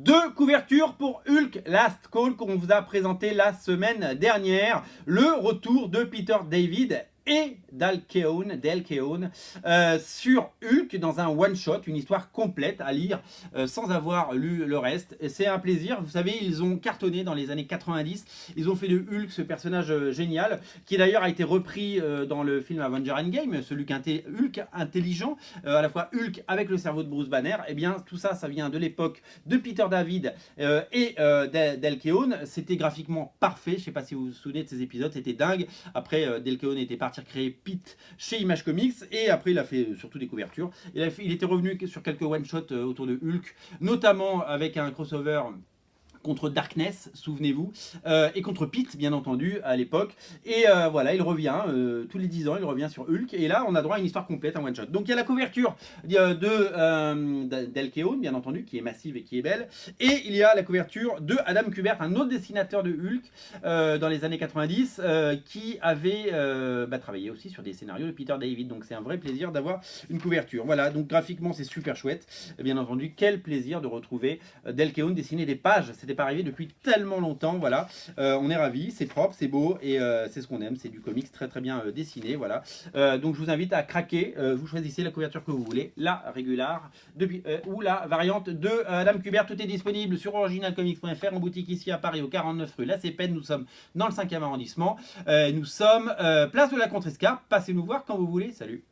Deux couvertures pour Hulk Last Call qu'on vous a présenté la semaine dernière. Le retour de Peter David et Dale Keown sur Hulk dans un one-shot, une histoire complète à lire sans avoir lu le reste. C'est un plaisir. Vous savez, ils ont cartonné dans les années 90. Ils ont fait de Hulk ce personnage génial, qui d'ailleurs a été repris dans le film Avengers Endgame, celui Hulk intelligent, à la fois Hulk avec le cerveau de Bruce Banner. Et bien tout ça, ça vient de l'époque de Peter David et Dale Keown. C'était graphiquement parfait. Je ne sais pas si vous vous souvenez de ces épisodes, c'était dingue. Après, Dale Keown était parti créer Pete chez Image Comics et après il a fait surtout des couvertures. Il était revenu sur quelques one-shots autour de Hulk, notamment avec un crossover contre Darkness, souvenez-vous, et contre Pete, bien entendu, à l'époque. Et voilà, il revient, tous les 10 ans, il revient sur Hulk, et là, on a droit à une histoire complète, un one-shot. Donc, il y a la couverture Dale Keown, bien entendu, qui est massive et qui est belle, et il y a la couverture de Adam Kubert, un autre dessinateur de Hulk, dans les années 90, qui avait travaillé aussi sur des scénarios de Peter David. Donc, c'est un vrai plaisir d'avoir une couverture. Voilà, donc graphiquement, c'est super chouette. Bien entendu, quel plaisir de retrouver Dale Keown dessiner des pages. C'était pas arrivé depuis tellement longtemps, voilà. On est ravis, c'est propre, c'est beau et c'est ce qu'on aime, c'est du comics très très bien dessiné, voilà. Donc je vous invite à craquer, vous choisissez la couverture que vous voulez, la régulière ou la variante de Adam Kubert. Tout est disponible sur originalcomics.fr, en boutique ici à Paris au 49 rue La Cépène. Nous sommes dans le 5e arrondissement, nous sommes place de la Contrescarpe. Passez nous voir quand vous voulez, salut.